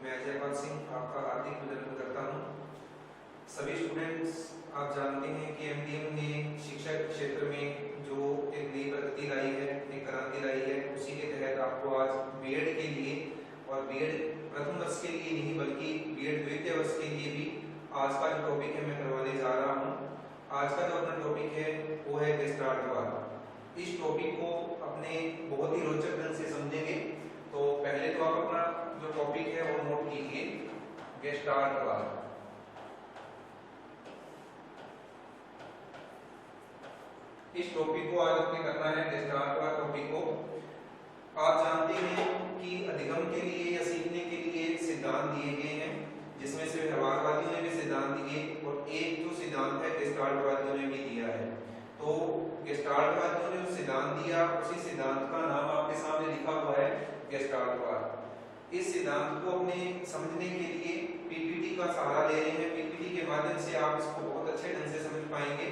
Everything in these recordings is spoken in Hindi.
मैं अजयपाल सिंह आपका हार्दिक अभिनंदन करता हूं। सभी स्टूडेंट्स, आप जानते हैं कि एमडीएम ने शिक्षा के क्षेत्र में जो एक नई प्रगति लाई है, एक क्रांति लाई है, उसी के तहत आपको आज बीएड के लिए और बीएड प्रथम वर्ष के लिए नहीं बल्कि बीएड द्वितीय वर्ष के लिए भी आज का जो टॉपिक है मैं करवाने जा रहा हूँ। आज का जो अपना टॉपिक है वो है गेस्टाल्ट। इस टॉपिक को अपने बहुत ही रोचक ढंग से समझेंगे। तो पहले तो आप अपना जो टॉपिक है वो नोट कीजिए, गेस्टाल्ट। इस टॉपिक को आज अपने करना है, गेस्टाल्ट टॉपिक को। आप जानते हैं कि अधिगम के लिए या सीखने के लिए सिद्धांत दिए गए हैं, जिसमें से व्यवहारवादियों ने भी सिद्धांत दिए और एक जो सिद्धांत है गेस्टाल्टवादियों ने भी दिया है। तो गेस्टाल्टवादियों ने जो सिद्धांत दिया उसी सिद्धांत का नाम आपके सामने लिखा हुआ है, गेस्टाल्टवाद। इस सिद्धांत को अपने समझने के लिए पीपीटी का सहारा ले रहे हैं। पीपीटी के माध्यम से आप इसको बहुत अच्छे ढंग से समझ पाएंगे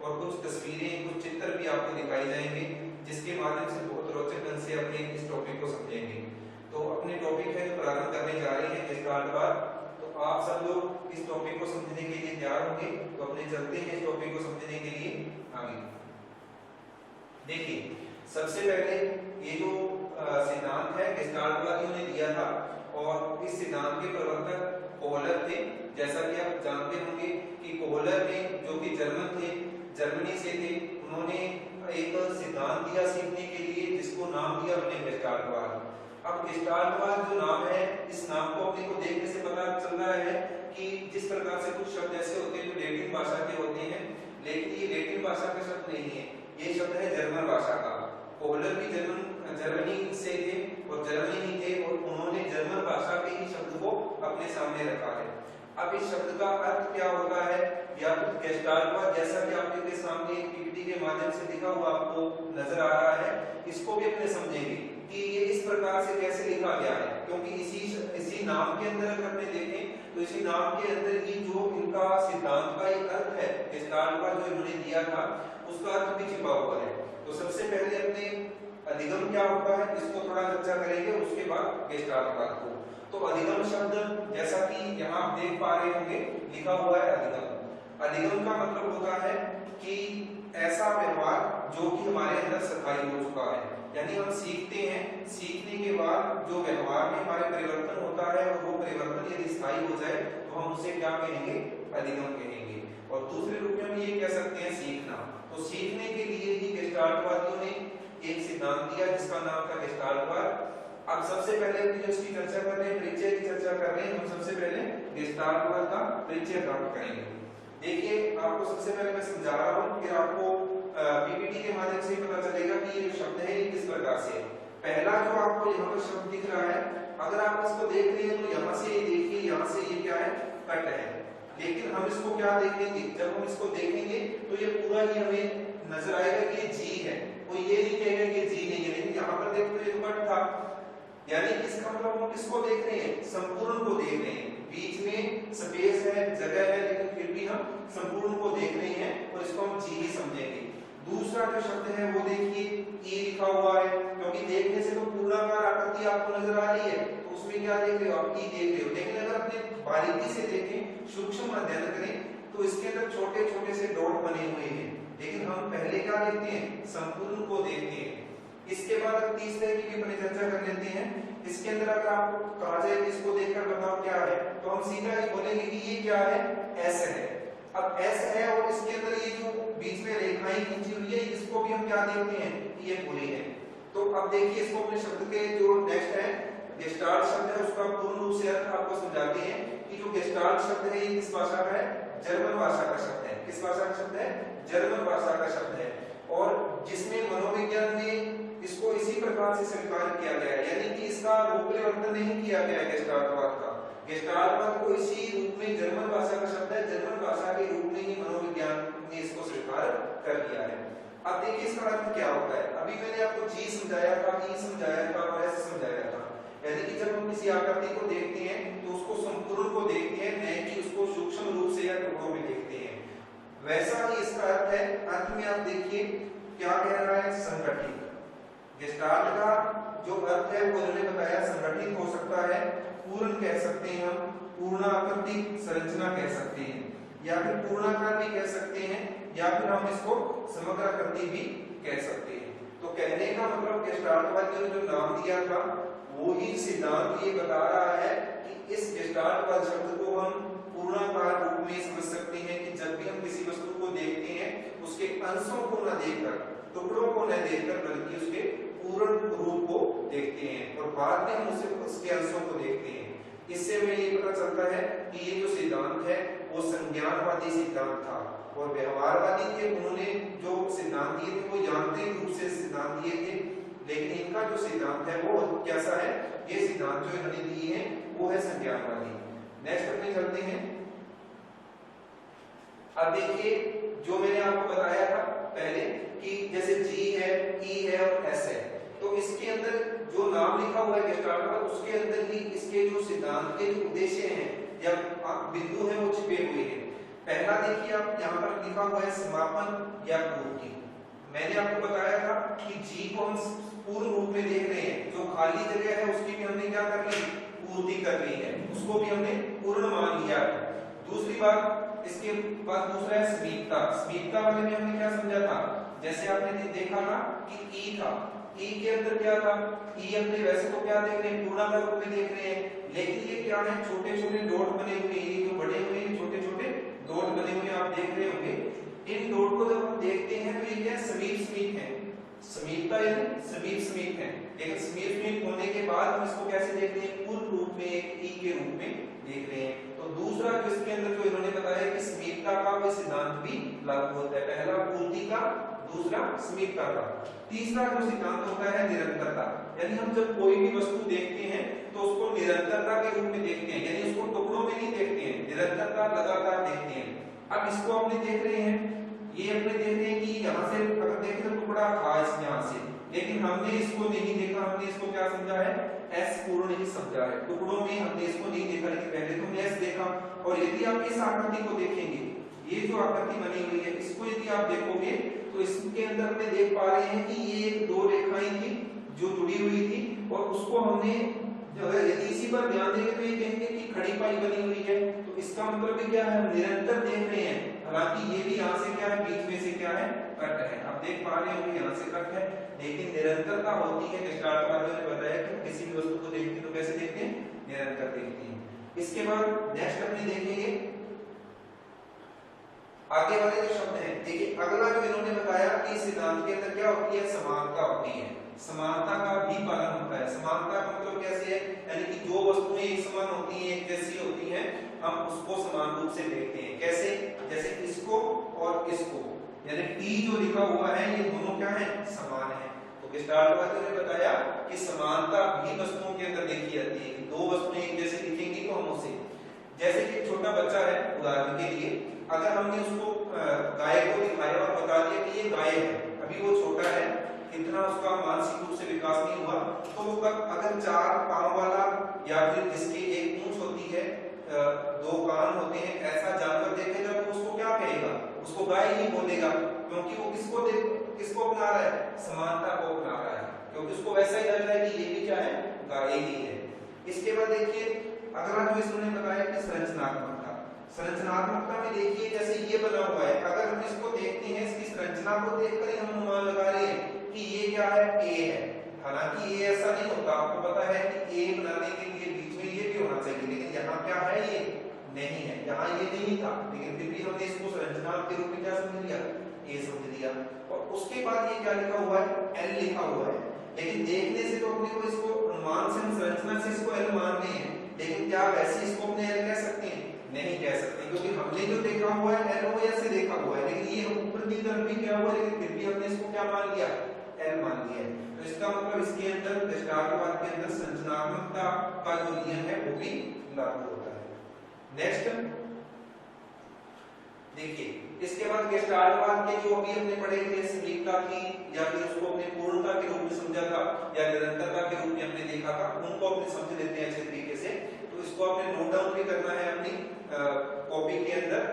और कुछ तस्वीरें, कुछ चित्र भी आपको दिखाई जाएंगे, जिसके माध्यम से बहुत रोचक ढंग से अपने इस टॉपिक को समझेंगे। तो अपने टॉपिक है जो प्रारंभ करने जा रहे हैं, गेस्टाल्टवाद। तो आप सब लोग इस टॉपिक को समझने के लिए तैयार होंगे, तो अपने चलते हैं इस टॉपिक को समझने के लिए आगे। देखिए, सबसे पहले ये जो सिद्धांत है गेस्टाल्टवादियों ने दिया था और इस सिद्धांत के प्रवर्तक कोहलर थे। जैसा कि आप जानते होंगे कि कोहलर ने, जो कि जर्मन थे, जर्मनी से थे, उन्होंने एक सिद्धांत दिया सीखने के लिए जिसको नाम दिया उन्होंने गेस्टाल्टवाद। अब गेस्टाल्टवाद जो नाम है, इस नाम को अपने को देखने से पता चल रहा है कि जिस प्रकार से कुछ शब्द ऐसे होते हैं जो लैटिन भाषा के होते हैं, लेकिन ये लैटिन भाषा का शब्द नहीं है, ये शब्द है जर्मन भाषा का। कोहलर भी जर्मनी से थे और जर्मनी ही थे और उन्होंने जर्मन भाषा के ही शब्द को अपने सामने रखा है। अब इस शब्द का अर्थ क्या होता है, या फिर गेस्टाल्टवाद जैसा कि आपके सामने पीपीटी के माध्यम से लिखा हुआ आपको नजर आ रहा है, इसको भी अपने समझेंगे कि ये इस प्रकार से कैसे लिखा गया है, क्योंकि इसी नाम के अंदर अगर अपने देखें तो इसी नाम के अंदर ही जो इनका सिद्धांत का एक अर्थ है, गेस्टाल्टवाद जो इन्होंने दिया था उसका अर्थ भी छिपा हुआ है। तो सबसे पहले अपने अधिगम क्या होता है इसको थोड़ा चर्चा करेंगे, उसके बाद गेस्टाल्टवाद को। तो अधिगम शब्द, जैसा कि यहाँ आप देख पा रहे होंगे लिखा हुआ है अधिगम। अधिगम का मतलब होता है कि ऐसा व्यवहार जो कि हमारे अंदर स्थायी हो चुका है, यानी हम सीखते हैं, सीखने के बाद जो व्यवहार में हमारे परिवर्तन होता है और वो परिवर्तन यदि स्थायी हो जाए तो हम उसे क्या कहेंगे, अधिगम कहेंगे। और दूसरे रूप में हम ये कह सकते हैं सीखना। तो सीखने के लिए ही गेस्टाल्टवादियों ने एक सिद्धांत दिया जिसका नाम था गेस्टाल्टवाद। अब सबसे पहले जो इसकी चर्चा कर रहे हैं, परिचय की चर्चा कर रहे हैं, हम सबसे पहले गेस्टाल्टवाद का परिचय प्राप्त करेंगे। देखिए, आपको सबसे पहले मैं समझा रहा हूं, फिर आपको पीपीटी के माध्यम से पता चलेगा कि ये जो शब्द है ये किस प्रकार से है। पहला जो आपको यहाँ पर शब्द दिख रहा है, अगर आप इसको देख रहे हैं तो यहाँ से ये देखिए, यहाँ से ये क्या है, कट है। लेकिन हम इसको क्या देखेंगे, जब हम इसको देखेंगे तो ये पूरा ही हमें नजर आएगा कि ये जी है, कोई ये नहीं कहेगा कि जी नहीं है। लेकिन यहाँ पर देखो ये तो कट था, यानी इसका मतलब हम किसको देख रहे हैं, संपूर्ण को देख रहे हैं। बीच में स्पेस है, जगह है, लेकिन फिर भी हम संपूर्ण को देख रहे हैं और इसको हम जी ही समझेंगे। दूसरा जो शब्द है वो देखिए, ई लिखा हुआ है, क्योंकि देखने से तो पूर्णाकार आकृति आपको नजर आ रही है, तो उसमें क्या देख रहे हो आप, ई देख रहे हो। लेकिन अगर अपने बारीकी से देखें, सूक्ष्म अध्ययन करें, तो इसके अंदर छोटे छोटे से डॉट बने हुए हैं, लेकिन हम पहले क्या देखते हैं, संपूर्ण को देखते हैं। इसके बाद तीसरे की भी अपनी चर्चा कर लेते हैं। इसके अंदर अगर आपको कहा जाए कि इसको देखकर बताओ क्या है, तो हम सीधा ही बोलेंगे कि ये क्या है, एस है। अब एस है और इसके अंदर ये जो बीच में रेखाएं खींची हुई है, इसको भी हम क्या देखते हैं, ये गोली है। तो अब देखिए, इसको अपने शब्द के जो नेक्स्ट है गेस्टाल्ट शब्द है, उसका पूर्ण रूप से अर्थ आपको समझाते हैं कि जो गेस्टाल्ट शब्द है ये किस भाषा का है, जर्मन भाषा का शब्द है। किस भाषा का शब्द है, जर्मन भाषा का शब्द है, और जिसमें मनोविज्ञान में इसको इसी प्रकार से स्वीकार किया गया है, यानी कि इसका रूप परिवर्तन नहीं किया गया है गेस्टाल्टवाद का। गेस्टाल्टवाद को इसी रूप में, जर्मन भाषा का शब्द है, जर्मन भाषा के रूप में ही मनोविज्ञान ने इसको स्वीकार कर लिया है। अब देखिए इसका अर्थ क्या होता है। अभी मैंने आपको जी समझाया था, ई समझाया था और एस समझाया था, यानी कि जब हम किसी आकृति को देखते हैं तो उसको संपूर्ण को देखते हैं, न कि उसको सूक्ष्म रूप से या टुकड़ों में देखते हैं। वैसा ही इसका अर्थ है। अर्थ में आप देखिए क्या कह रहा है, संगठित। गेस्टाल्ट का जो अर्थ है वो उन्होंने बताया संगठित हो सकता है, पूर्ण कह सकते हैं, हम पूर्णाकृति संरचना कह सकते हैं, या फिर पूर्णाकार भी कह सकते हैं, या फिर हम इसको समग्राकृति भी कह सकते हैं। तो कहने का मतलब गेस्टाल्टवादियों ने जो नाम दिया था वो ही सिद्धांत ये बता रहा है कि इस गेस्टाल्टवाद शब्द को हम पूर्णाकार रूप में समझ सकते हैं कि जब भी हम किसी वस्तु को देखते हैं उसके अंशों को न देखकर, टुकड़ों को न देखकर, बल्कि उसके पूर्ण रूप को देखते हैं और बाद में हम उसके अंशों को देखते हैं। इससे हमें ये पता चलता है कि ये जो सिद्धांत है वो संज्ञानवादी सिद्धांत था, और व्यवहारवादी थे, उन्होंने जो सिद्धांत दिए थे वो यांत्रिक रूप से सिद्धांत दिए थे, लेकिन इनका जो सिद्धांत है वो कैसा है, ये सिद्धांत जो इन्होंने दिए हैं वो है संज्ञानवादी। नेक्स्ट अपने चलते हैं। अब देखिए जो मैंने आपको बताया था पहले कि जैसे G है, E है और S है, तो इसके अंदर जो नाम लिखा हुआ है गेस्टाल्टवाद, उसके अंदर ही इसके जो सिद्धांत के जो उद्देश्य हैं या बिंदु हैं वो छिपे हुए हैं। पहला देखिए आप यहाँ पर लिखा हुआ है समापन या पूर्ति। मैंने आपको बताया था कि G को हम पूर्ण रूप में देख रहे हैं, जो खाली जगह है उसकी भी हमने क्या कर ली, पूर्ति कर ली है, उसको भी हमने पूर्ण मान लिया है। दूसरी बात, इसके बाद दूसरा है समीपता। समीपता वाले में हमने क्या समझा था, जैसे आपने देखा ना कि E था, E के अंदर क्या था, E अपने वैसे तो क्या देख रहे हैं, पूर्णाकार रूप में देख रहे हैं, लेकिन ये क्या है, छोटे छोटे डॉट बने हुए हैं, ये जो बड़े हुए हैं छोटे छोटे डॉट बने हुए आप देख रहे होंगे। इन डॉट को जब हम देखते हैं तो ये क्या समीप समीप है, समीपता यानी समीप समीप है, लेकिन समीप समीप होने के बाद हम इसको कैसे देख रहे हैं, पूर्ण रूप में एक E के रूप में देख रहे हैं। तो दूसरा जो इसके अंदर जो इन्होंने बताया कि समीपता का वो सिद्धांत भी लागू होता है, पहला पूर्ति का, दूसरा समीपता का। तीसरा जो सिद्धांत होता है निरंतरता, यानी हम जब कोई भी वस्तु देखते हैं तो उसको निरंतरता के रूप में देखते हैं, यानी उसको टुकड़ों में नहीं देखते हैं, निरंतरता लगातार देखते हैं। अब इसको अपने देख रहे हैं, ये अपने देख रहे हैं कि यहाँ से अगर देखें तो टुकड़ा था इस यहाँ से, लेकिन हमने इसको नहीं देखा, हमने इसको क्या समझा है, एस पूर्ण ही समझा है, टुकड़ों में हमने इसको नहीं देखा, लेकिन पहले तो हमने एस देखा। और यदि आप इस आकृति को देखेंगे, ये जो आकृति बनी हुई है इसको यदि आप देखोगे तो इसके अंदर हमने देख पा रहे हैं कि ये एक दो रेखाएं थी जो जुड़ी हुई थी, और उसको हमने अगर यदि इसी पर ध्यान देंगे तो ये कहेंगे कि खड़ी पाई बनी हुई है, तो इसका मतलब भी क्या है, हम निरंतर देख रहे हैं। हालांकि ये भी यहाँ से क्या है, बीच में से क्या है, कट है, आप देख पा रहे होंगे यहाँ से कट है, लेकिन निरंतरता होती है। गेस्टाल्टवादियों ने बताया कि किसी भी वस्तु को देखते हैं तो कैसे देखते हैं, निरंतर देखते हैं। इसके बाद नेक्स्ट अपने देखेंगे आगे वाले जो शब्द हैं। देखिए अगला जो इन्होंने बताया कि सिद्धांत के अंदर क्या होती है, समानता होती है, समानता का भी पालन होता है। समानता का मतलब कैसे है, यानी कि जो वस्तुएं एक समान होती हैं, एक जैसी होती हैं, हम उसको समान रूप से देखते हैं। कैसे, जैसे इसको और इसको, यानी T जो लिखा हुआ है ये दोनों क्या है, समान है। तो गेस्टाल्टवादियों ने बताया कि समानता भी वस्तुओं के अंदर देखी जाती है, कि दो वस्तुएं एक जैसे दिखेंगी तो हम उसे, जैसे कि छोटा बच्चा है उदाहरण के लिए, अगर हमने उसको गाय को दिखाया और बता दिया कि ये गाय है, अभी वो छोटा है, इतना उसका मानसिक रूप से विकास नहीं हुआ, तो वो अगर चार पांव वाला या फिर जिसकी एक पूंछ होती है, दो कान होते हैं, ऐसा जानवर देखेगा तो उसको क्या कहेगा, उसको गाय ही बोलेगा, क्योंकि वो किसको अपना रहा है, समानता को अपना रहा है, क्योंकि उसको वैसा ही लग रहा है कि ये भी क्या है, गाय ही है। इसके बाद देखिए अगला जो इसने बताया कि संरचनात्मकता। संरचनात्मकता में देखिए जैसे ये बना हुआ है, अगर हम इसको देखते हैं, इसकी संरचना को देखकर ही हम अनुमान लगा रहे हैं कि ये क्या है, ए है। हालांकि ये ऐसा नहीं होता, आपको पता है कि ए बनाने के लिए बीच में ये भी होना चाहिए, लेकिन यहाँ क्या है, ये नहीं है, यहाँ ये नहीं था, लेकिन फिर भी हमने इसको संरचना के रूप में क्या समझ लिया, ए समझ लिया। और उसके बाद ये क्या लिखा हुआ है, एल लिखा हुआ है, लेकिन देखने से तो अपने को इसको अनुमान से, संरचना से इसको एल मान रहे हैं, लेकिन क्या वैसे इसको अपने एल कह सकते हैं, नहीं कह सकते, क्योंकि हमने जो देखा हुआ है एल ओ से देखा हुआ है, लेकिन ये ऊपर की तरफ भी क्या हुआ है, लेकिन फिर भी हमने इसको क्या मान लिया, एल मान लिया है। तो इसका मतलब इसके अंदर गेस्टाल्टवाद के अंदर संरचनात्मकता का जो नियम है वो भी लागू होता है। नेक्स्ट देखिए, इसके बाद गेस्टाल्टवाद के जो अभी हमने पढ़े थे, समीपता की या फिर उसको अपने पूर्णता के रूप में समझा था या निरंतरता के रूप में हमने देखा था, उनको अपने समझ लेते हैं अच्छे तरीके से। तो इसको आपने नोट डाउन भी करना है अपनी कॉपी के अंदर,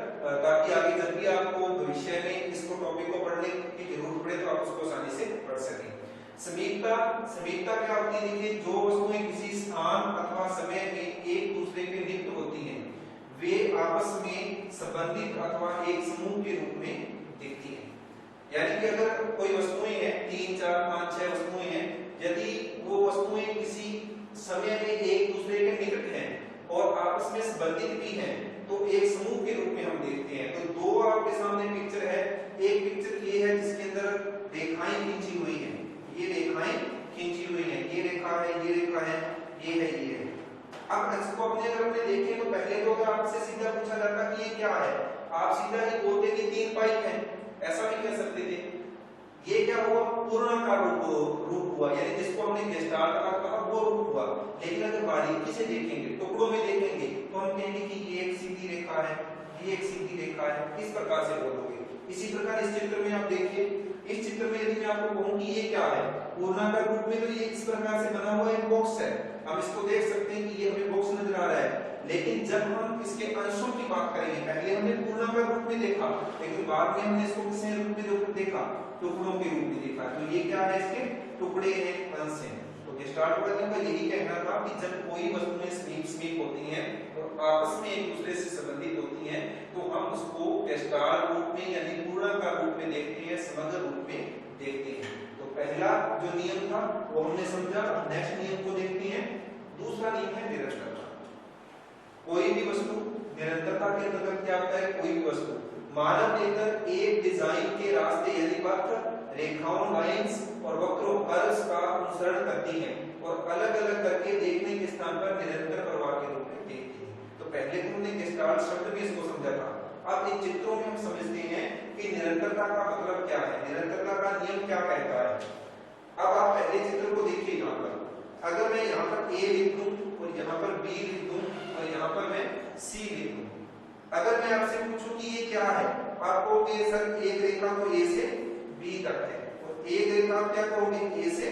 ताकि आगे जब भी आपको भविष्य में इसको टॉपिक को पढ़ने की जरूरत पड़े तो आप उसको आसानी से पढ़ सकें। समीपता क्या होती है, देखिए जो वस्तुएं किसी स्थान अथवा समय में संबंधित अथवा एक समूह के रूप में दिखती है। यानी कि अगर कोई वस्तुएं हैं, 3, 4, 5, 6 वस्तुएं हैं, यदि वो वस्तुएं किसी समय में एक दूसरे के निकट हैं और आपस में संबंधित भी हैं, तो एक समूह के रूप में हम देखते हैं। तो दो आपके सामने पिक्चर है, एक पिक्चर ये है जिसके अंदर रेखाएं खींची हुई हैं, ये रेखाएं खींची हुई हैं, ये रेखा है, ये रेखा है, ये है, ये है। अब इसको अगर अपने देखें तो पहले तो अगर आपसे सीधा पूछा जाता कि ये क्या है, आप सीधा ही बोलते कि 3 पाइप हैं, ऐसा भी कह सकते थे। ये क्या हुआ, पूर्णाकार रूप हुआ, यानी जिसको हमने गेस्टाल्ट कहा वो रूप हुआ। लेकिन अगर बारीकी से देखेंगे, टुकड़ों में देखेंगे, तो हम कहेंगे कि ये एक सीधी रेखा है, ये एक सीधी रेखा है, इस प्रकार से बोलोगे। इसी प्रकार इस चित्र में आप देखिए, इस चित्र में यदि मैं आपको कहूं कि ये क्या है, पूर्णाकार रूप में, तो ये इस प्रकार से बना हुआ एक बॉक्स है। हम इसको देख सकते हैं कि ये हमें बॉक्स नजर आ रहा है। लेकिन जब हम इसके अंशों की बात करेंगे, पहले हमने पूर्णाकार रूप में देखा, लेकिन बाद में हमने इसको किस रूप में देखा, टुकड़ों के रूप में देखा। तो ये क्या है, इसके टुकड़े हैं, अंश हैं। तो गेस्टाल्ट का यही कहना था कि जब कोई वस्तुएं समीप होती हैं और आपस में एक दूसरे से संबंधित होती हैं, तो हम उसको गेस्टाल्ट रूप में यानी पूर्णाकार रूप में देखते हैं, समग्र रूप में देखते हैं। तो पहला जो नियम था वो हमने समझा। नेक्स्ट नियम को देखते हैं। दूसरा नियम है निरंतरता। कोई भी वस्तु निरंतरता के अंतर्गत क्या होता है, कोई भी वस्तु मानव नेत्र एक डिजाइन के रास्ते यानी पथ, रेखाओं, लाइंस और वक्रों कर्व्स का अनुसरण करती है और अलग अलग करके देखने के स्थान पर निरंतर प्रवाह के रूप में देखती है। तो पहले हमने गेस्टाल्ट शब्द में इसको समझा था। अब इन चित्रों में हम समझते हैं कि निरंतरता का मतलब क्या है, निरंतरता का नियम क्या कहता है। अब आप पहले चित्र को देखिए। यहाँ पर अगर मैं यहाँ पर A लिख दूं और यहाँ पर B लिख दूं और यहाँ पर मैं C लिख दूं, अगर मैं आपसे पूछूं कि ये क्या है, आप कहोगे सर एक रेखा तो A से B तक है और एक रेखा आप क्या कहोगे, A से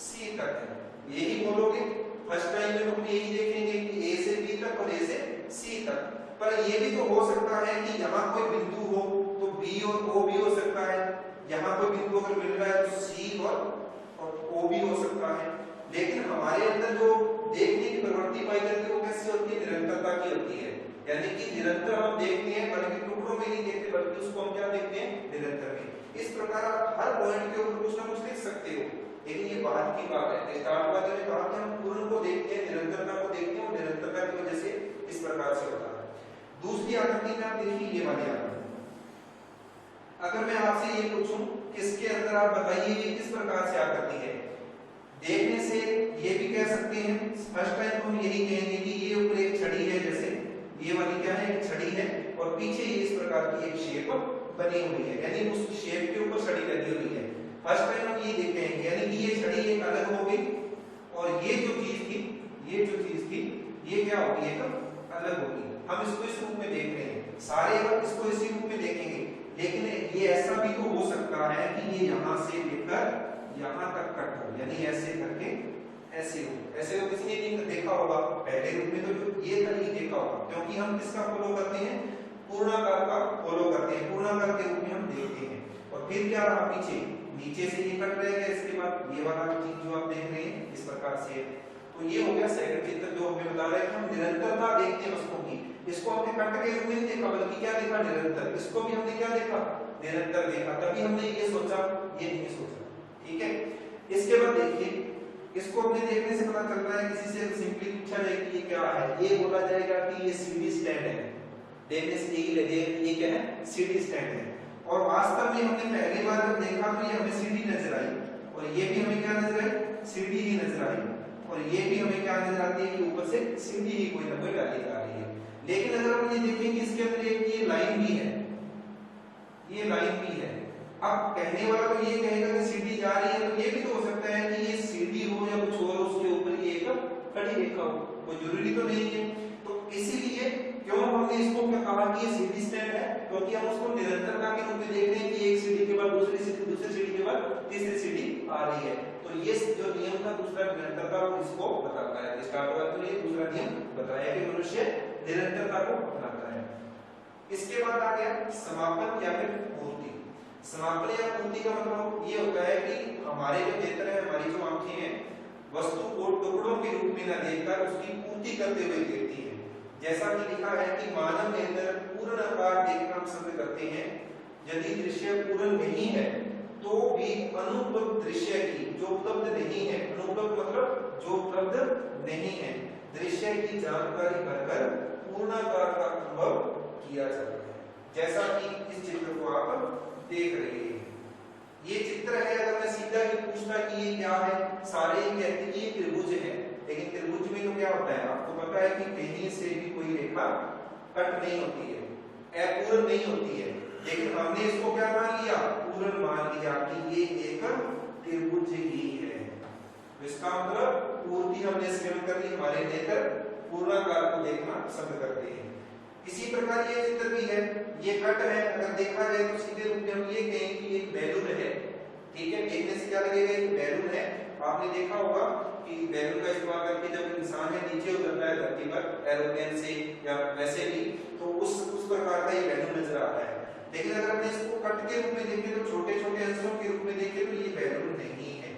C तक है, यही बोलोगे। फर्स्ट टाइम में हम यही देखेंगे कि A से B तक और A से C तक। पर ये भी तो हो सकता है कि यहाँ कोई बिंदु हो तो B और O भी हो सकता है, यहाँ कोई बिंदु अगर मिल रहा है तो C और O भी हो सकता है। लेकिन हमारे अंदर जो देखने की प्रवृत्ति पाई जाती है वो कैसी होती है, निरंतरता की होती है। यानी कि निरंतर हम देखते हैं, बल्कि टुकड़ों में नहीं देखते, बल्कि उसको हम क्या देखते हैं, निरंतर में। इस प्रकार आप हर पॉइंट के ऊपर कुछ ना कुछ लिख सकते हो। लेकिन ये बात की बात है, गेस्टाल्ट वाले ने कहा कि हम पूर्ण को देखते हैं, निरंतरता को देखते हैं, और निरंतरता की वजह से इस प्रकार से होता है। दूसरी आकृति में आप देखिए, ये वाली आकृति, अगर मैं आपसे ये पूछूं इसके अंदर आप बताइए ये किस प्रकार से आकृति है, देखने से ये भी कह सकते हैं, फर्स्ट टाइम हम यही कहेंगे कि ये ऊपर एक छड़ी है, जैसे ये वाली क्या है, एक छड़ी है, और पीछे ये इस प्रकार की एक शेप बनी हुई है, यानी उस शेप के ऊपर छड़ी लगी हुई है। फर्स्ट टाइम हम ये देखेंगे, यानी कि ये छड़ी एक अलग हो गई और ये जो चीज थी, ये क्या होगी, एक अलग होगी। हम इसको इस रूप में देख रहे हैं, सारे हम इसको इसी रूप में देखेंगे। लेकिन ये ऐसा भी तो हो सकता है कि ये यहाँ से लेकर यहाँ तक कट हो, यानी ऐसे करके ऐसे हो। ऐसे तो किसी ने नहीं देखा होगा, पहले रूप में तो ये था, नहीं देखा होगा, क्योंकि हम किसका फॉलो करते हैं, पूर्णाकार का फॉलो करते हैं, पूर्णाकार के रूप में हम देखते हैं। और फिर क्या रहा पीछे, नीचे से ये कट रहेगा, इसके बाद ये वाला चीज जो आप देख रहे हैं इस प्रकार से। तो ये हो गया सेकंड चित्र जो हमें बता रहा है कि हम निरंतरता देखते हैं वस्तुओं की। इसको हमने कट के रूप में नहीं देखा, बल्कि क्या देखा, निरंतर। इसको भी हमने क्या देखा, निरंतर देखा। तभी हमने ये सोचा, ये नहीं सोचा, ठीक है। इसके बाद देखिए, इसको अपने देखने से पता चलता है, किसी से सिंपली पूछा जाए कि ये क्या है, ये बोला जाएगा कि ये सीडी स्टैंड है। देखने से यही लगे ये क्या है, सीडी स्टैंड है। और वास्तव में हमने पहली बार जब देखा तो ये हमें सीडी नजर आई, और ये भी हमें क्या नजर आई, सीडी ही नजर आई, और ये भी हमें क्या नजर आती है कि ऊपर से सीडी ही कोई ना कोई डाली जा रही है। लेकिन अगर हम ये देखेंगे इसके अंदर एक ये लाइन भी है, ये लाइन भी है। अब कहने वाला तो ये कहेगा कि सीडी जा रही है, तो ये भी तो हो सकता है कि ये सीडी हो या कुछ और, उसके ऊपर ये एक खड़ी रेखा हो, कोई जरूरी तो नहीं है। तो इसीलिए क्यों हमने इसको क्या कहा कि ये सीडी स्टैंड है, क्योंकि हम उसको निरंतरता के रूप में देख रहे हैं कि एक सीडी के बाद दूसरी सीडी, दूसरी सीडी के बाद तीसरी सीडी आ रही है। तो ये जो नियम था दूसरा निरंतरता को इसको बताता है। स्टार्ट हुआ तो ये दूसरा नियम बताया कि मनुष्य निरंतरता को अपनाता है। इसके बाद आ गया समापन या फिर पूर्ति। समापन या पूर्ति का मतलब ये होता है कि हमारे जो नेत्र है, हमारी जो आंखें हैं, वस्तु को टुकड़ों के रूप में न देखकर उसकी पूर्ति करते हुए देखती है। जैसा कि लिखा है कि मानव नेत्र पूर्ण आकार देखना पसंद करते हैं, यदि दृश्य पूर्ण नहीं है तो भी अनुपलब्ध दृश्य की, जो उपलब्ध नहीं है, अनुपलब्ध मतलब जो उपलब्ध नहीं है, दृश्य की जानकारी भरकर पूर्णाकार का अनुभव किया जाता है। जैसा कि इस चित्र को आप देख रहे हैं, ये चित्र है। अगर मैं सीधा ही पूछना कि ये क्या है, सारे कहते हैं कि ये त्रिभुज है, लेकिन त्रिभुज में तो क्या होता है, आपको पता है कि कहीं से भी कोई रेखा कट नहीं होती है, अपूर्ण नहीं होती है, लेकिन हमने इसको क्या मान लिया, पूर्ण मान लिया कि ये एक त्रिभुज ही है। इसका मतलब पूर्ति हमने स्वीकार कर ली, हमारे नेत्र पूर्णाकार को देखना पसंद करते हैं। इसी प्रकार ये चित्र भी है, ये कट है। अगर देखा जाए तो सीधे रूप में हम ये कहें कि एक बैलून है, ठीक है, देखने से क्या लगेगा, एक बैलून है। आपने देखा होगा कि बैलून का इस्तेमाल करके जब इंसान है नीचे उतरता है धरती पर एरोप्लेन से या वैसे भी, तो उस प्रकार का ये बैलून नजर आता है। लेकिन अगर हमने इसको कट के रूप में देखें तो छोटे छोटे अंशों के रूप में देखें तो ये बैलून नहीं है।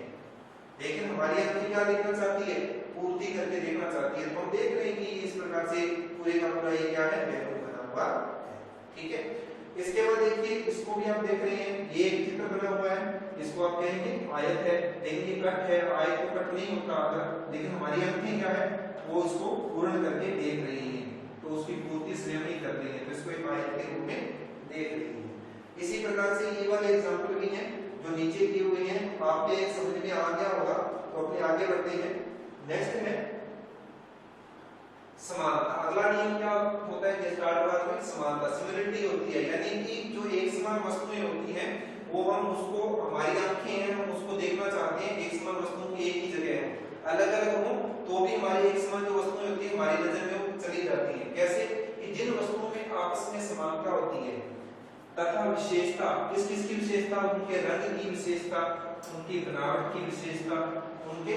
लेकिन हमारी आंखें क्या देखना चाहती है, पूर्ति करके देखना चाहती है। तो हम देख रहे हैं कि इस प्रकार से पूरे का पूरा ये क्या है, बैलून बना हुआ है, ठीक है। इसके बाद देखिए, इसको भी आप देख रहे हैं, ये एक चित्र बना हुआ है, इसको आप कहेंगे आयत है, लेकिन ये कट है, आयत को कट नहीं होता अगर, लेकिन हमारी आंखें क्या है, वो इसको पूर्ण करके देख रही हैं, तो उसकी पूर्ति स्वयं ही कर रही है, तो इसको एक आयत के रूप में देख रही है। इसी प्रकार से ये वाले एग्जांपल भी हैं जो नीचे दिए हुए हैं, आपके समझ में आ गया होगा, तो अपने आगे बढ़ते हैं। नेक्स्ट है समानता। अगला नियम क्या होता है, गेस्टाल्ट में समानता, सिमिलरिटी होती है, यानी कि जो एक समान वस्तुएं होती हैं वो हम उसको, हमारी आंखें हैं, हम उसको देखना चाहते हैं एक समान वस्तुओं की एक ही जगह है, अलग अलग हो तो भी हमारी एक समान जो वस्तुएं होती है हमारी नजर में वो चली जाती हैं। कैसे कि जिन वस्तुओं में आपस में समानता होती है तथा विशेषता, किस किस की विशेषता, उनके रंग की विशेषता, उनकी बनावट की विशेषता, उनके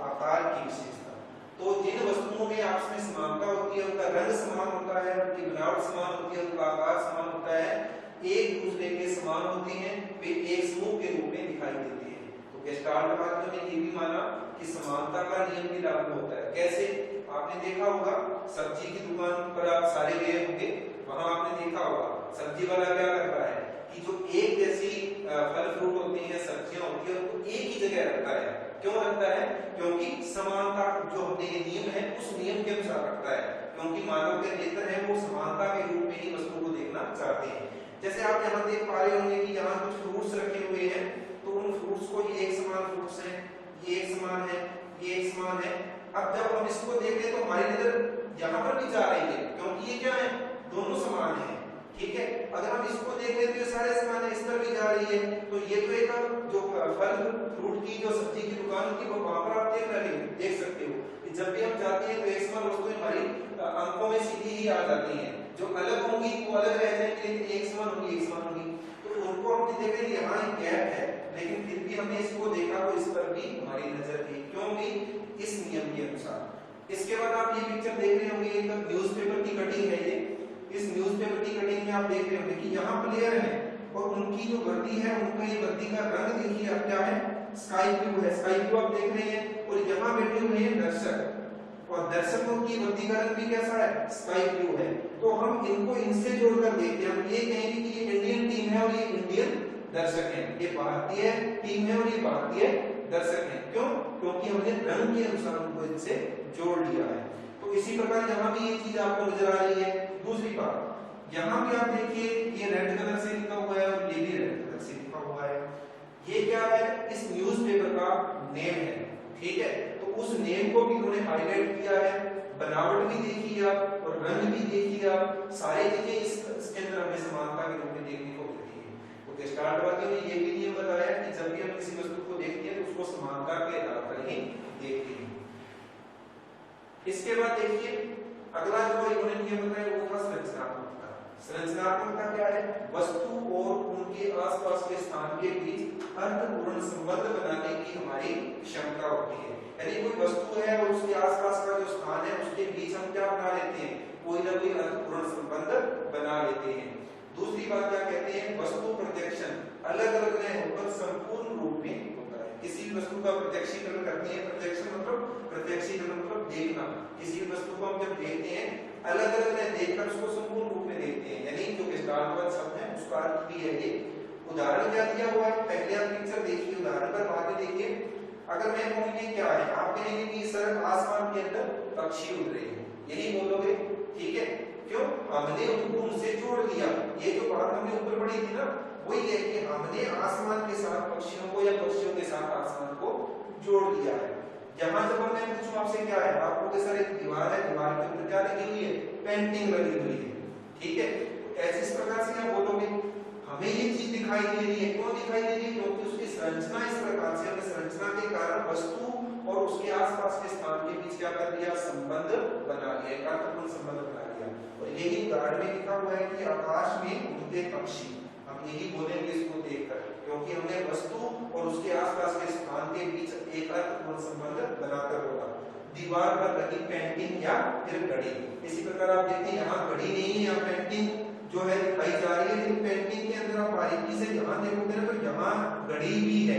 आकार की विशेषता, तो जिन वस्तुओं में आपस में समानता होती है, उनका रंग समान होता है, उनकी बनावट समान होती है, उनका आकार समान होता है, एक दूसरे के समान होते हैं, वे एक समूह के रूप में दिखाई देते हैं। तो गेस्टाल्ट वाद में ये भी माना कि समानता का नियम भी लागू होता है। कैसे, आपने देखा होगा सब्जी की दुकान पर आप सारे गए होंगे, वहां आपने देखा होगा सब्जी वाला क्या करता है कि जो एक जैसी फल फ्रूट होते हैं, सब्जियां होती है, उनको एक ही जगह रखता है। क्यों रखता है, क्योंकि समानता जो हमने ये नियम है उस नियम के अनुसार रखता है, क्योंकि मानव के नेत्र है वो समानता के रूप में ही वस्तु को देखना चाहते हैं। जैसे आप यहाँ देख पा रहे होंगे कि यहाँ कुछ फ्रूट्स रखे हुए हैं, तो उन फ्रूट्स को, ये एक समान फ्रूट्स हैं, ये एक समान है, ये एक समान है। अब जब हम इसको देख रहे तो हमारी नजर यहाँ पर भी जा रही है, क्योंकि ये क्या है, दोनों समान है, ठीक है। अगर हम इसको देख रहे तो ये सारे समान है, इस पर भी जा रही है, तो ये तो एक जो फल फ्रूट की जो सब्जी की दुकान होती है वो वहां पर आप देख सकते हो कि जब भी हम जाते हैं तो एक समान वस्तुएं हमारी आंखों में सीधी ही आ जाती हैं। जो अलग होंगी वो अलग रह जाएंगी, लेकिन एक समान होंगी, एक समान होंगी। तो उनको हम देख रहे हैं यहाँ एक गैप है, लेकिन फिर भी हमने इसको देखा तो इस पर भी हमारी नजर थी, क्योंकि इस नियम के अनुसार। इसके बाद आप ये पिक्चर देख रहे होंगे, एक न्यूज़पेपर की कटिंग है ये। इस न्यूज़पेपर की कटिंग में आप देख रहे होंगे कि यहाँ प्लेयर है और उनकी जो वर्दी है, उनका ये वर्दी का रंग देखिए आप क्या है, स्काई ब्लू है, स्काई ब्लू आप देख रहे हैं। और यहाँ बैठे हुए हैं दर्शक, और दर्शकों की वर्दी का रंग भी कैसा है, स्काई ब्लू है। तो हम इनको इनसे जोड़कर देखते हैं, हम ये कहेंगे कि ये इंडियन टीम है और ये इंडियन दर्शक हैं, ये भारतीय टीम है और ये भारतीय दर्शक हैं। क्यों, क्योंकि हमने रंग के अनुसार उनको इनसे जोड़ लिया है। तो इसी प्रकार यहाँ भी ये चीज आपको नजर आ रही है। दूसरी बात, यहाँ भी आप देखिए ये रेड कलर से लिखा हुआ है और ये भी रेड कलर से लिखा हुआ है। ये क्या है, इस न्यूज़पेपर का नेम है, ठीक है। तो उस नेम को भी उन्होंने हाईलाइट किया है, बनावट भी देखी आप और रंग भी देखी आप, सारी चीजें इसके अंदर हमें समानता के रूप में देखने को मिलती है। तो गेस्टाल्ट वादियों ने ये भी नियम बताया कि जब भी हम किसी वस्तु को देखते हैं तो उसको समानता के आधार पर ही देखते हैं। इसके बाद देखिए अगला जो इन्होंने नियम बताया वो था संरचनात्मकता। संरचनात्मकता क्या है, वस्तु और उनके आसपास के स्थान के बीच अर्थपूर्ण संबंध बनाने की हमारी क्षमता होती है। यानी कोई वस्तु है और उसके आसपास का जो स्थान है उसके बीच हम क्या बना लेते हैं, कोई ना कोई अर्थपूर्ण संबंध बना लेते हैं। दूसरी बात क्या कहते हैं, वस्तु प्रोजेक्शन अलग अलग न होकर संपूर्ण रूप में होता है। किसी भी वस्तु का प्रत्यक्षीकरण करते हैं, प्रत्यक्षीकरण मतलब देखना। किसी भी वस्तु को हम जब देखते हैं अलग अलग देखकर उसको संपूर्ण रूप में देखते हैं, यानी जो गेस्टाल्ट शब्द है उसका अर्थ भी है ये। उदाहरण क्या दिया हुआ है, पहले आप पिक्चर देखिए, उदाहरण पर बाद में देखिए। अगर मैं कहूं ये क्या है, आप कहेंगे कि सर आसमान के अंदर पक्षी उड़ रहे हैं, यही बोलोगे, ठीक है। क्यों? हमने उनको उनसे जोड़ दिया। ये जो बात हमने ऊपर पढ़ी थी ना, वही है कि हमने आसमान के साथ पक्षियों को या पक्षियों के साथ आसमान को जोड़ दिया है। यहाँ जब मैं पूछूं आपसे क्या है, आप बोलोगे सर एक दीवार है, दीवार के ऊपर क्या लगी हुई है, पेंटिंग लगी हुई है, ठीक है। ऐसे इस प्रकार से आप बोलोगे हमें ये चीज दिखाई दे रही है, क्यों दिखाई दे रही है, क्योंकि उसकी संरचना इस प्रकार से, हमने संरचना के कारण वस्तु और उसके आसपास के स्थान के बीच क्या कर दिया, संबंध बना लिया, एक अर्थपूर्ण संबंध बना लिया। और यही उदाहरण में लिखा हुआ है कि आकाश में उड़ते पक्षी, हम यही बोलेंगे इसको देखकर, क्योंकि हमने वस्तु और उसके आसपास के स्थान के बीच एक अर्थपूर्ण संबंध बनाकर बोला। दीवार पर लगी पेंटिंग या फिर घड़ी, इसी प्रकार आप देखते हैं यहाँ घड़ी नहीं है, यहाँ पेंटिंग जो है दिखाई जा रही है, लेकिन पेंटिंग के अंदर आप बारीकी से यहाँ देखोगे ना तो यहाँ घड़ी भी है,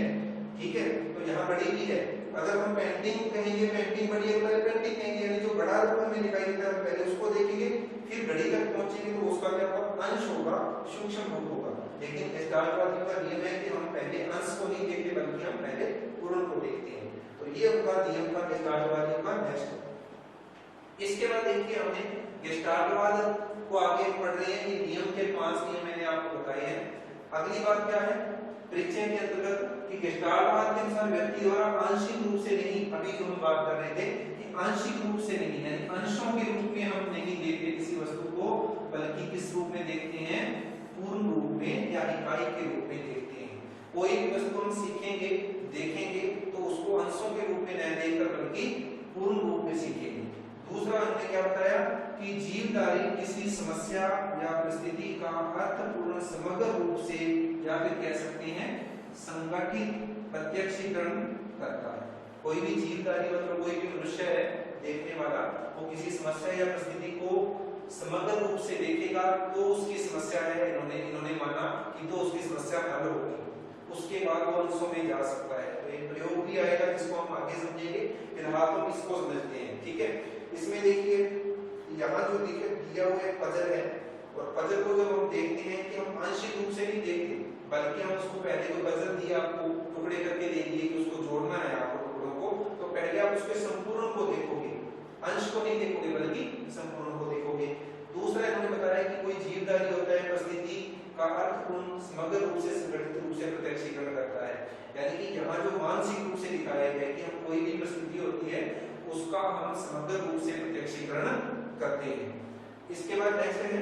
ठीक है, तो यहाँ घड़ी भी है। अगर हम पेंटिंग कहेंगे, पेंटिंग बड़ी है, पहले पेंटिंग कहेंगे, यानी जो बड़ा रूप में दिखाई देता है पहले उसको देखेंगे, फिर घड़ी तक पहुंचेंगे तो उसका क्या होगा, अंश होगा, सूक्ष्म रूप होगा। लेकिन गेस्टाल्टवादियों का नियम है कि हम पहले अंश को नहीं देखते बल्कि हम पहले पूर्ण को देखते हैं। तो ये उनका नियम था गेस्टाल्टवादियों का। नेक्स्ट इसके बाद देखिए हमने गेस्टाल्टवाद को आगे पढ़ रहे हैं, ये नियम के 5 नियम मैंने आपको बताए हैं। अगली बात क्या है, परिचय के अंतर्गत कि गेस्टाल्टवाद के अनुसार व्यक्ति द्वारा आंशिक रूप से नहीं, अभी जो हम बात कर रहे थे कि आंशिक रूप से नहीं, यानी अंशों के रूप में हम नहीं देखते किसी वस्तु को, बल्कि किस रूप में देखते हैं, पूर्ण रूप में या इकाई के रूप में देखते हैं। कोई भी वस्तु हम सीखेंगे, देखेंगे तो उसको अंशों के रूप में नहीं देखकर बल्कि पूर्ण रूप में सीखेंगे। दूसरा हमने क्या बताया कि जीवधारी किसी समस्या या परिस्थिति का अर्थपूर्ण समग्र रूप से या फिर कह सकते हैं संगठित प्रत्यक्षीकरण करता है। कोई भी जीवधारी मतलब कोई भी मनुष्य है देखने वाला, वो किसी समस्या या परिस्थिति को समग्र रूप से देखेगा तो उसकी समस्या है, इन्होंने माना कि तो उसकी समस्या हल होगी, उसके बाद वो अंशों में जा सकता है। तो एक प्रयोग भी आएगा जिसको हम आगे समझेंगे, फिलहाल तो इसको समझते हैं, ठीक है। इसमें देखिए यहाँ जो दिया हुआ एक पजल है, और पजल को जब हम देखते हैं कि हम आंशिक रूप से नहीं देखते बल्कि हम उसको पहले जो पजल दिया आपको टुकड़े करके दे दिए कि उसको जोड़ना है आपको टुकड़ों को, तो पहले आप उसके संपूर्ण को देखोगे, अंश को नहीं देखोगे बल्कि संपूर्ण को देखोगे। दूसरा इन्होंने बताया कि कोई जीवधारी होता है, परिस्थिति का अर्थपूर्ण समग्र रूप से संगठित रूप से प्रत्यक्षीकरण करता है, यानी कि यहाँ जो मानसिक रूप से दिखाया गया है कि हम कोई भी परिस्थिति होती है उसका हम समग्र रूप से प्रत्यक्षीकरण करते हैं। इसके बाद नेक्स्ट है,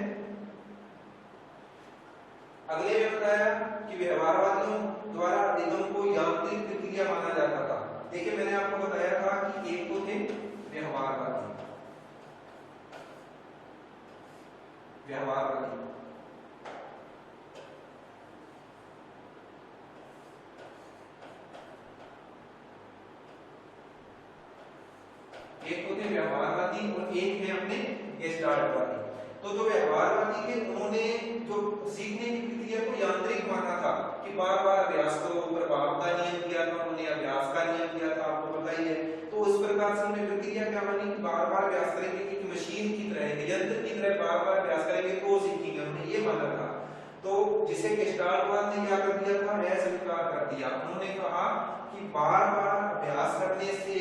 अगले में बताया कि व्यवहारवादियों द्वारा निगम को यांत्रिक प्रक्रिया माना जाता था। देखिए मैंने आपको बताया था कि एक तो थे व्यवहारवादी, एक तो थे व्यवहारवादी और एक है अपने गेस्टाल्टवादी। तो जो व्यवहारवादी थे उन्होंने जो सीखने की प्रक्रिया को यांत्रिक माना था कि बार बार अभ्यास करो, प्रभाव का नियम दिया था उन्होंने, अभ्यास का नियम दिया था, आपको पता ही है। तो इस प्रकार से उन्होंने प्रक्रिया क्या मानी कि बार बार अभ्यास करेंगे, कि मशीन की तरह, यंत्र की तरह बार बार अभ्यास करेंगे तो सीखेंगे, उन्होंने ये माना था। तो जिसे गेस्टाल्टवाद ने क्या कर दिया था, अस्वीकार कर दिया। उन्होंने कहा कि बार बार अभ्यास करने से,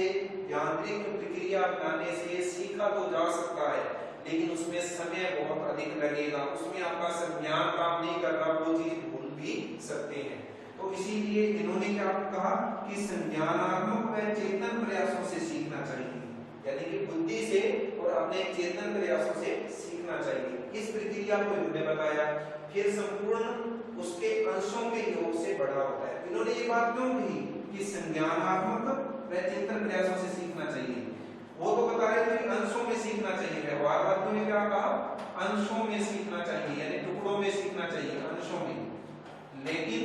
यांत्रिक प्रक्रिया अपनाने से सीखा तो जा सकता है, लेकिन उसमें समय बहुत अधिक लगेगा, उसमें आपका संज्ञान काम नहीं कर रहा, वो चीज भूल भी सकते हैं। तो इसीलिए इन्होंने क्या कहा कि संज्ञानात्मक व चेतन प्रयासों से सीखना चाहिए, यानी कि बुद्धि से और अपने चेतन प्रयासों से सीखना चाहिए। इस प्रक्रिया को इन्होंने बताया। फिर संपूर्ण उसके अंशों के योग से बड़ा होता है। इन्होंने ये बात क्यों कही कि संज्ञानात्मक व चेतन प्रयासों से सीखना चाहिए, वो तो बता रहे थे अंशों में सीखना चाहिए। व्यवहारवादियों ने क्या कहा, अंशों में सीखना चाहिए, यानी टुकड़ों में सीखना चाहिए, अंशों में। लेकिन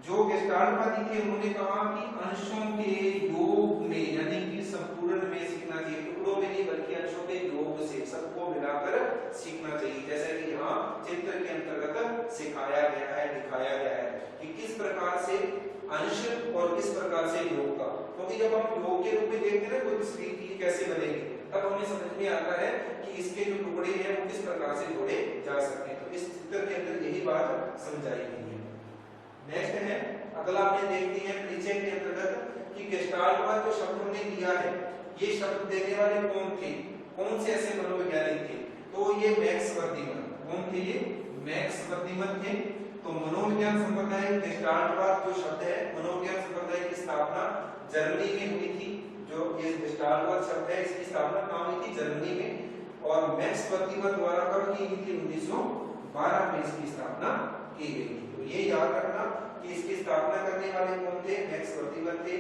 जो गेस्टाल्टवादी थे उन्होंने कहा कि अंशों के योग में, यानी कि संपूर्ण में सीखना चाहिए, टुकड़ों में नहीं बल्कि अंशों के योग से सबको मिलाकर सीखना चाहिए। जैसा कि यहाँ चित्र के अंतर्गत सिखाया गया है, दिखाया गया है कि किस प्रकार से अंश और किस प्रकार से योग का, क्योंकि जब हम योग के रूप में देखते हैं ना कोई तस्वीर की कैसे बनेगी, तब हमें समझ में आता है कि इसके जो टुकड़े हैं वो किस प्रकार से जोड़े जा सकते हैं। तो इस चित्र के अंदर यही बात समझाई गई है। नेक्स्ट है अगला आपने देखते हैं परिचय के अंतर्गत कि गेस्टाल्टवाद जो शब्द हमने दिया है, ये शब्द देने वाले कौन थे, कौन से ऐसे मनोवैज्ञानिक थे, तो ये मैक्स वर्दीमन। कौन थे ये? मैक्स वर्दीमन थे। तो मनोविज्ञान संप्रदाय गेस्टाल्टवाद जो शब्द है, मनोविज्ञान संप्रदाय की स्थापना जर्मनी में हुई थी। जो ये गेस्टाल्टवाद शब्द है इसकी स्थापना कहाँ हुई थी? जर्मनी में। और मैक्स वर्दीमन द्वारा कब की गई थी? 1912 में इसकी स्थापना की गई थी। तो ये याद रखना कि इसकी स्थापना करने वाले कौन थे? मैक्स वर्दीमन थे,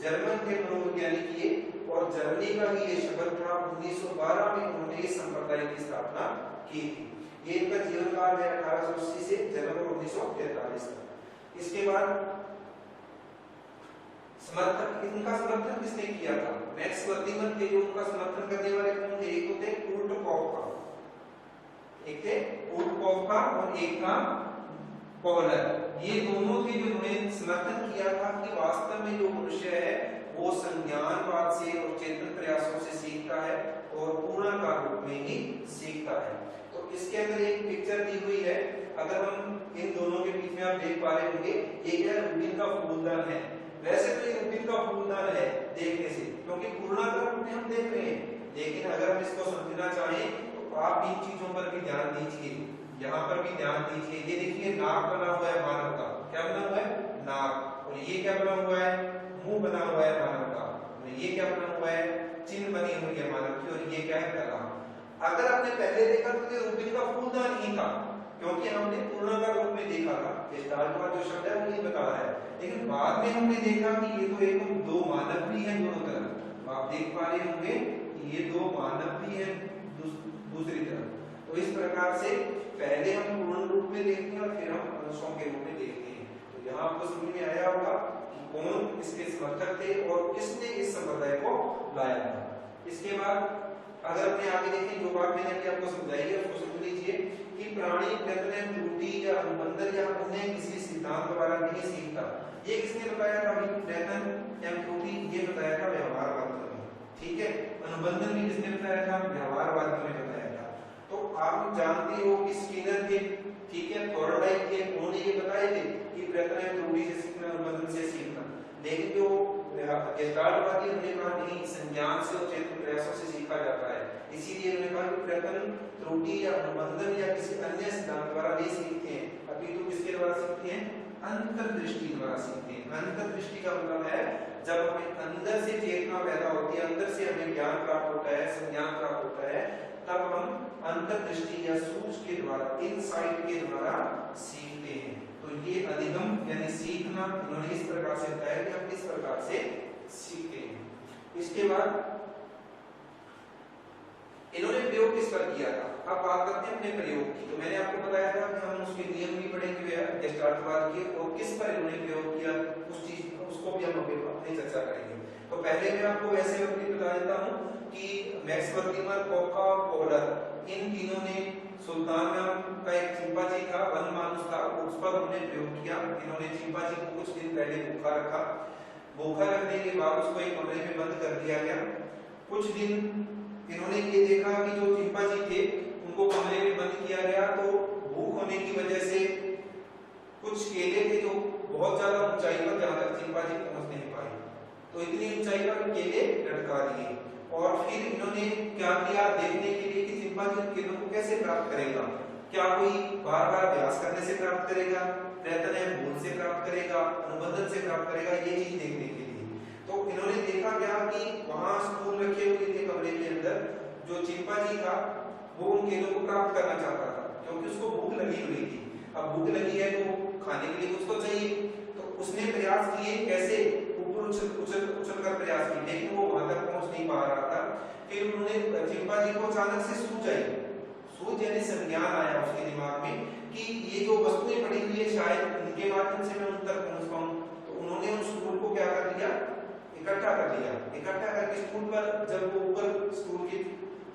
जर्मन के मनोवैज्ञानिक ये, और जर्मनी का ही ये शब्द था। 1912 में उन्होंने इस संप्रदाय की स्थापना की थी। ये इनका जीवन काल है 1880 से जन्म 1943 तक। इसके बाद समर्थन, इनका समर्थन किसने किया था? मैक्स वर्दीमन के जो उनका समर्थन करने वाले कौन थे? एक तो थे कुर्ट कॉफका, एक थे कुर्ट कॉफका और एक था कोहलर। ये दोनों थे जिन्होंने समर्थन किया था कि वास्तव में जो मनुष्य है वो संज्ञानवाद से और चेतन प्रयासों से सीखता है और पूर्णाकार रूप में ही सीखता है। तो इसके अंदर एक पिक्चर दी हुई है, अगर हम इन दोनों के बीच में आप देख पा रहे होंगे, ये क्या है? रूबिन का फूलदान है। वैसे तो ये रूबिन का फूलदान है देखने से, क्योंकि पूर्णाकार रूप में हम देख रहे हैं, लेकिन अगर हम इसको समझना चाहें तो आप इन चीजों पर भी ध्यान दीजिए, यहाँ पर भी ध्यान दीजिए। ये देखिए नाक बना हुआ है मानव का, क्या बना हुआ है? नाक। और ये क्या बना हुआ है? मुंह बना हुआ है मानव का। और ये क्या बना हुआ है? चिन्ह बनी हुई है मानव की। और ये क्या है? कला। अगर आपने पहले देखा तो ये रूबिन का फूलदान ही था, क्योंकि हमने पूर्णाकार रूप में देखा था। गेस्टाल्टवाद जो शब्द है वो ये बता रहा है, लेकिन बाद में हमने देखा कि ये तो एक दो मानव भी हैं दोनों तरफ। आप देख पा रहे होंगे कि ये दो मानव भी हैं दूसरी तरफ। तो इस प्रकार से पहले हम पूर्ण रूप में देखते हैं और फिर हम अंशों के रूप में देखते हैं। तो यहाँ आपको समझ में आया होगा कि कौन इसके समर्थक थे और किसने इस संप्रदाय को लाया था। इसके बाद अगर अपने आगे देखें, जो बात मैंने अभी आपको समझाई है उसको समझ लीजिए कि प्राणी प्रयत्न, त्रुटि या अनुबंधन या अन्य किसी सिद्धांत द्वारा नहीं सीखता। ये किसने बताया था? प्रयत्न या त्रुटि ये बताया था व्यवहारवाद में, ठीक है। अनुबंधन भी किसने बताया था? व्यवहारवाद में बताया था। तो आप जानते हो कि स्किनर थे, ठीक है, थॉर्नडाइक थे, उन्होंने ये बताए थे कि प्रयत्न या त्रुटि से सीखना, अनुबंधन से सीखना। लेकिन जो गेस्टाल्टवादी उन्होंने कहा नहीं, संज्ञान से और चेतन प्रयासों से सीखा जाता है। इसीलिए उन्होंने कहा कि प्रयत्न, त्रुटि या अनुबंधन या किसी अन्य सिद्धांत द्वारा नहीं सीखते हैं, अभी तो किसके द्वारा सीखते हैं? अंतर्दृष्टि द्वारा सीखते हैं। अंतर्दृष्टि का मतलब है जब हमें अंदर से चेतना पैदा होती है, अंदर से हमें ज्ञान प्राप्त होता है, संज्ञान प्राप्त होता है, तब हम अंतर्दृष्टि या सूझ के द्वारा, इनसाइट के द्वारा सीखते हैं। तो ये अधिगम यानी सीखना इन्होंने इस प्रकार से बताया कि हम इस प्रकार से सीखते हैं। इसके बाद इन्होंने प्रयोग किस पर किया था? अब बात करते हैं अपने प्रयोग की। तो मैंने आपको बताया था कि हम उसके नियम भी पढ़ेंगे गेस्टाल्टवाद के, और किस पर इन्होंने प्रयोग किया उस चीज उसको भी हम अपनी चर्चा करेंगे। तो पहले मैं आपको वैसे बता देता हूँ कि मैक्स वर्दीमन, कॉफका और कोहलर, इन तीनों ने सुल्तान नाम का एक चिंपांजी था, वन मानुस था, उस पर उन्होंने प्रयोग किया। इन्होंने चिंपांजी को कुछ दिन पहले भूखा रखा। भूखा रखने के बाद उसको एक कमरे में बंद कर दिया गया। कुछ दिन इन्होंने ये देखा कि जो चिंपांजी थे उनको कमरे में बंद किया गया, तो भूख होने की वजह से कुछ केले थे जो बहुत ज्यादा ऊंचाई पर, जहां तक चिंपांजी पहुंच नहीं पाए, तो इतनी ऊंचाई पर केले लटका दिए। और फिर इन्होंने क्या किया, देखने के लिए कि चिंपांजी केलों को कैसे प्राप्त करेगा, क्या कोई बार बार अभ्यास करने से प्राप्त करेगा, प्रयत्न है भूल से प्राप्त करेगा, अनुबंधन से प्राप्त करेगा, ये चीज देखने के लिए। तो इन्होंने देखा क्या कि वहां स्टूल रखे हुए थे कमरे के अंदर, जो चिंपांजी था वो उन केलों को प्राप्त करना चाहता था, क्योंकि उसको भूख लगी हुई थी। अब भूख लगी है तो खाने के लिए कुछ तो चाहिए, तो उसने प्रयास किए, कैसे ऊपर उछल कर प्रयास किए, लेकिन वो वहां तक पहुंच नहीं पा रहा था। फिर उन्होंने चिंपांजी को अचानक से सूझ आई, सूझ यानी संज्ञान आया उसके दिमाग में कि ये जो वस्तुएं पड़ी हुई है शायद उनके माध्यम से मैं उन तक पहुंच पाऊं। तो उन्होंने उन स्टूल को क्या कर लिया, इकट्ठा कर लिया। इकट्ठा करके स्टूल पर जब वो ऊपर स्टूल के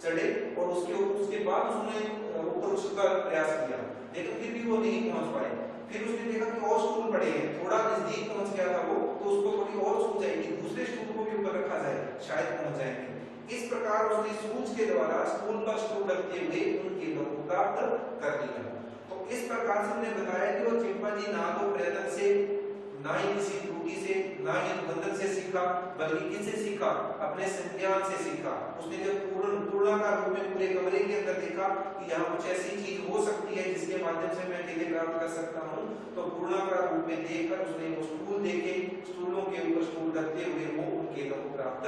चढ़े और उसके बाद उसने ऊपर उछलने का प्रयास किया, लेकिन फिर भी वो नहीं पहुंच पाए। फिर उसने देखा कि और स्टूल पड़े हैं, थोड़ा नजदीक पहुंच गया था वो, तो उसको थोड़ी और सूझ जाएगी, दूसरे स्टूल को भी ऊपर रखा जाए, शायद पहुंच जाएंगे। इस प्रकार उसने सूझ के द्वारा स्टूल पर स्टूल रखते हुए उन केंद्रों को प्राप्त कर लिया। तो इस प्रकार से हमने बताया कि वो चिंपांजी ना तो प्रयत्न से, ना ही किसी त्रुटि से, ना ही अनुबंधन से सीखा, बल्कि किससे सीखा? अपने संज्ञान से सीखा। उसने जब पूर्णाकार रूप में पूरे कमरे के अंदर देखा कि यहाँ कुछ ऐसी चीज हो सकती है जिसके माध्यम से मैं केंद्र प्राप्त कर सकता हूँ, तो पूर्णाकार रूप में देखकर उसने वो स्टूल देखे, स्टूलों के ऊपर स्टूल रखते हुए वो उन केंद्रों को प्राप्त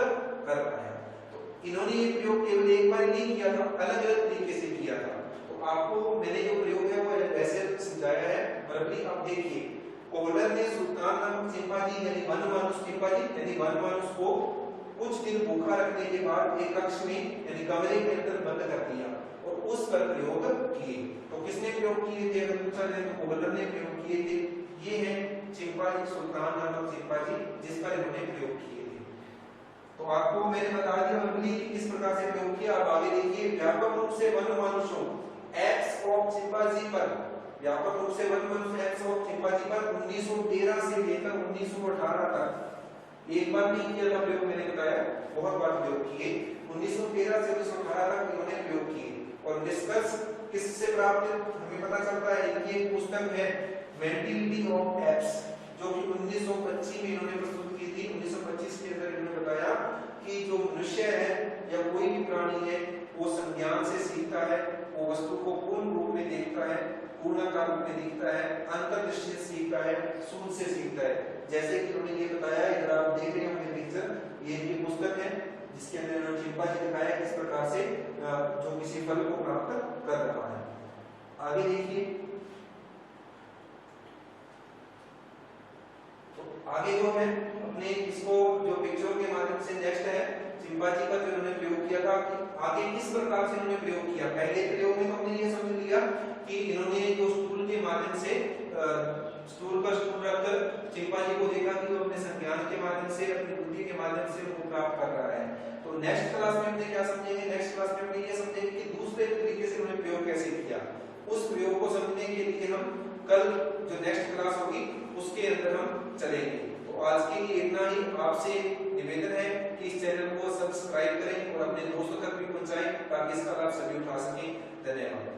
कर पाया। तो इन्होंने ये प्रयोग केवल एक बार नहीं किया था, अलग अलग तरीके से किया था। तो आपको मैंने जो प्रयोग है वो ऐसे समझाया है, और अभी आप देखिए कोहलर ने सुल्तान नामक चिंपांजी यानी वनमानुष चिंपांजी यानी वनमानुष को कुछ दिन भूखा रखने के बाद एक कक्ष में यानी कमरे के अंदर बंद कर दिया और उस पर प्रयोग किए। तो किसने प्रयोग किए थे? अगर पूछा जाए तो कोहलर ने प्रयोग किए थे। ये है चिंपांजी, सुल्तान नामक चिंपांजी जिस पर इन्होंने प्रयोग किए थे। तो आपको मैंने बता दिया वर्बली किस प्रकार से प्रयोग किया। अब आगे देखिए, व्यापक रूप से वनमानुषों एक्स ऑफ चिंपांजी पर, व्यापक रूप से वनमानुष एक्स ऑफ चिंपांजी पर 1913 से लेकर 1918 तक एक बार नहीं किया था प्रयोग, मैंने बताया बहुत बार प्रयोग किए। 1913 से 1918 तक इन्होंने प्रयोग किए और निष्कर्ष किससे प्राप्त हमें पता चलता है कि एक पुस्तक है मेंटिलिटी ऑफ एप्स जो कि 1925 में इन्होंने प्रस्तुत की थी। 1925 के अंदर इन्होंने बताया कि जो मनुष्य है या कोई भी प्राणी है वो संज्ञान से सीखता है, वो वस्तु को पूर्ण रूप में देखता है, पूर्णाकार रूप में दिखता है, अंतर्दृष्टि से सीखता है, सूझ से सीखता है। जैसे कि उन्होंने ये बताया, इधर आप देख रहे होंगे पिक्चर, ये पुस्तक है जिसके अंदर उन्होंने चिंपांजी दिखाया किस प्रकार से जो किसी फल को प्राप्त कर रहा है। आगे देखिए, तो आगे जो है अपने इसको जो पिक्चर के माध्यम से नेक्स्ट है चिंपांजी का जो उन्होंने प्रयोग किया था कि आगे किस प्रकार से उन्होंने प्रयोग किया। पहले प्रयोग में तो हमने ये समझ लिया कि इन्होंने जो स्टूल के माध्यम से स्टूल पर स्टूल रखकर चिंपांजी को देखा कि वो अपने संज्ञान के माध्यम से, अपनी बुद्धि के माध्यम से वो प्राप्त कर रहा है। तो नेक्स्ट क्लास में हमने क्या समझेंगे? नेक्स्ट क्लास में हमने ये समझेंगे कि दूसरे तरीके से उन्होंने प्रयोग कैसे किया। उस प्रयोग को समझने के लिए हम कल जो नेक्स्ट क्लास होगी उसके अंदर हम चलेंगे। तो आज के लिए इतना ही। आपसे निवेदन है कि इस चैनल को सब्सक्राइब करें और अपने दोस्तों तक भी पहुंचाएं ताकि इसका लाभ सभी उठा सकें। धन्यवाद।